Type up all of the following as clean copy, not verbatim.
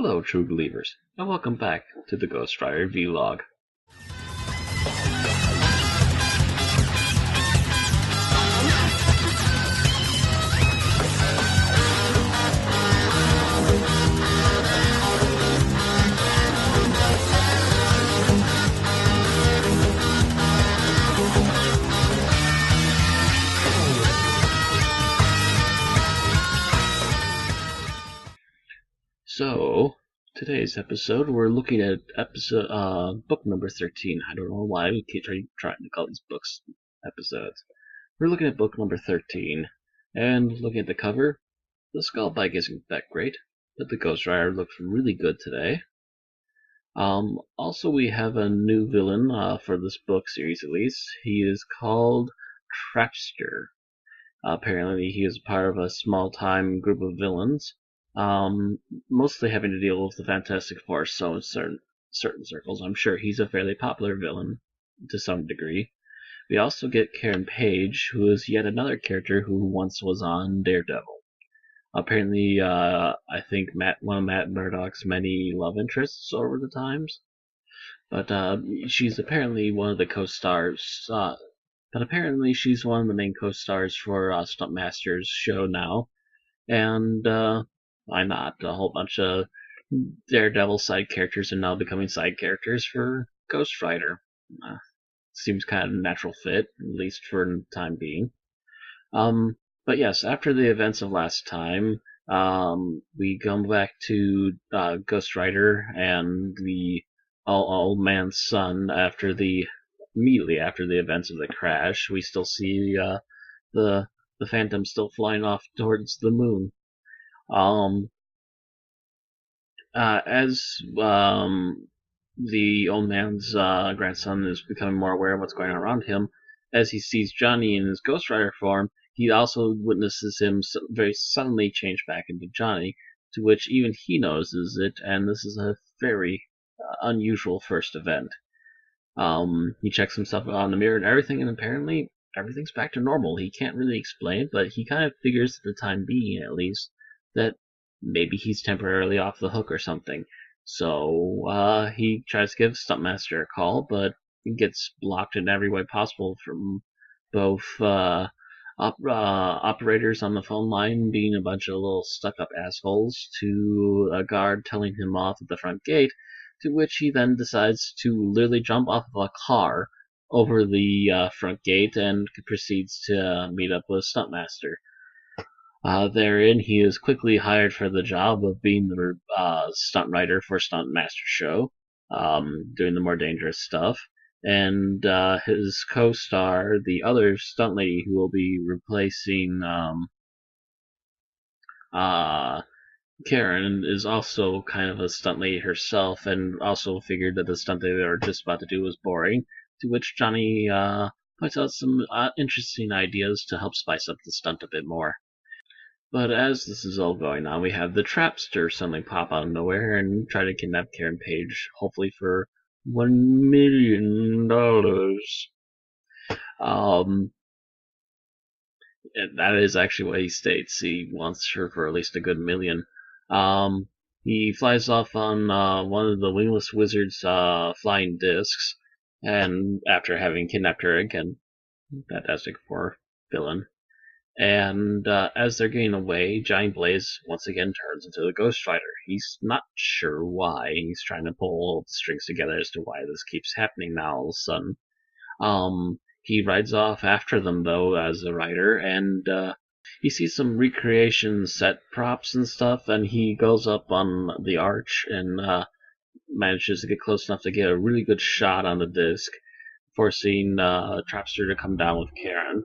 Hello, true believers, and welcome back to the Ghost Rider Vlog. So, today's episode, we're looking at book number 13. I don't know why we keep trying to call these books episodes. We're looking at book number 13, and looking at the cover, the skull bike isn't that great, but the Ghost Rider looks really good today. Also, we have a new villain for this book series, at least. He is called Trapster. Apparently, he is part of a small-time group of villains. Mostly having to deal with the Fantastic Four, so in certain circles, I'm sure he's a fairly popular villain to some degree. We also get Karen Page, who is yet another character who once was on Daredevil. Apparently, I think one of Matt Murdock's many love interests over the times. But she's apparently one of the co-stars. But apparently, she's one of the main co-stars for Stuntmaster's show now, and why not? A whole bunch of Daredevil side characters are now becoming side characters for Ghost Rider. Seems kind of a natural fit, at least for the time being. But yes, after the events of last time, we come back to Ghost Rider and the old man's son immediately after the events of the crash. We still see the Phantom still flying off towards the moon. As the old man's grandson is becoming more aware of what's going on around him, as he sees Johnny in his Ghost Rider form, he also witnesses him very suddenly change back into Johnny, to which even he notices it, and this is a very unusual first event. He checks himself out in the mirror and everything, and apparently everything's back to normal. He can't really explain, but he kind of figures, at the time being at least, that maybe he's temporarily off the hook or something. So he tries to give Stuntmaster a call, but he gets blocked in every way possible from both operators on the phone line being a bunch of little stuck-up assholes to a guard telling him off at the front gate, to which he then decides to literally jump off of a car over the front gate and proceeds to meet up with Stuntmaster. Therein, he is quickly hired for the job of being the stunt rider for Stuntmaster show, doing the more dangerous stuff. And his co-star, the other stunt lady who will be replacing Karen, is also kind of a stunt lady herself, and also figured that the stunt they were just about to do was boring, to which Johnny points out some interesting ideas to help spice up the stunt a bit more. But as this is all going on, we have the Trapster suddenly pop out of nowhere and try to kidnap Karen Page, hopefully for $1 million. That is actually what he states. He wants her for at least a good $1 million. He flies off on one of the Wingless Wizard's flying discs, and after having kidnapped her again, Fantastic Four villain. And as they're getting away, Giant Blaze once again turns into the Ghost Rider. He's not sure why. He's trying to pull all the strings together as to why this keeps happening now all of a sudden. He rides off after them, though, as a rider, and he sees some recreation set props and stuff, and he goes up on the arch and manages to get close enough to get a really good shot on the disc, forcing Trapster to come down with Karen.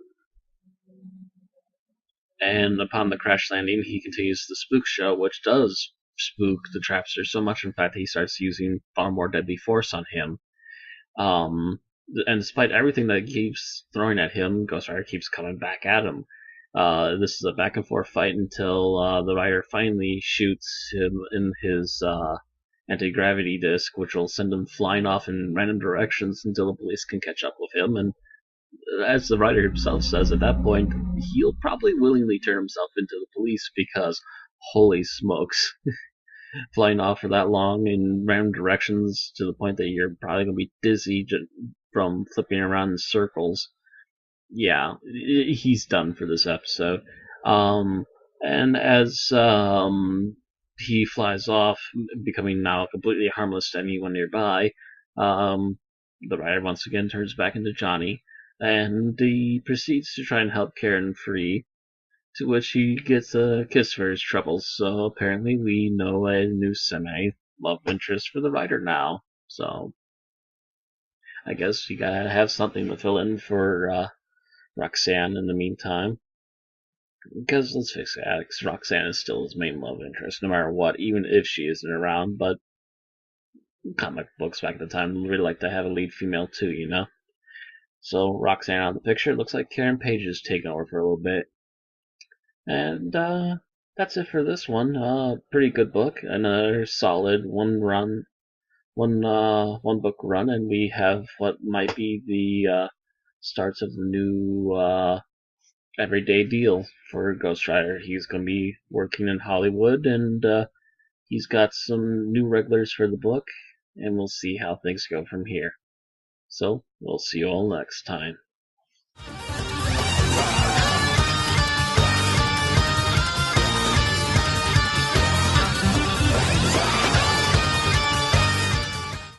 And upon the crash landing, he continues the spook show, which does spook the Trapster so much, in fact, he starts using far more deadly force on him. And despite everything that he keeps throwing at him, Ghost Rider keeps coming back at him. This is a back and forth fight until the Rider finally shoots him in his anti-gravity disc, which will send him flying off in random directions until the police can catch up with him, and as the writer himself says, at that point, he'll probably willingly turn himself into the police because, holy smokes, flying off for that long in random directions to the point that you're probably gonna be dizzy from flipping around in circles. Yeah, he's done for this episode. And as he flies off, becoming now completely harmless to anyone nearby, the writer once again turns back into Johnny, and he proceeds to try and help Karen free, to which he gets a kiss for his troubles. So apparently we know a new semi-love interest for the writer now. So I guess you gotta have something to fill in for Roxanne in the meantime. Because let's face it, Alex, Roxanne is still his main love interest, no matter what, even if she isn't around. But comic books back at the time really like to have a lead female too, you know? So Roxanne out of the picture. Looks like Karen Page is taking over for a little bit. And that's it for this one. Pretty good book. Another solid one book run, and we have what might be the starts of the new everyday deal for Ghost Rider. He's going to be working in Hollywood, and he's got some new regulars for the book, and we'll see how things go from here. So, we'll see you all next time.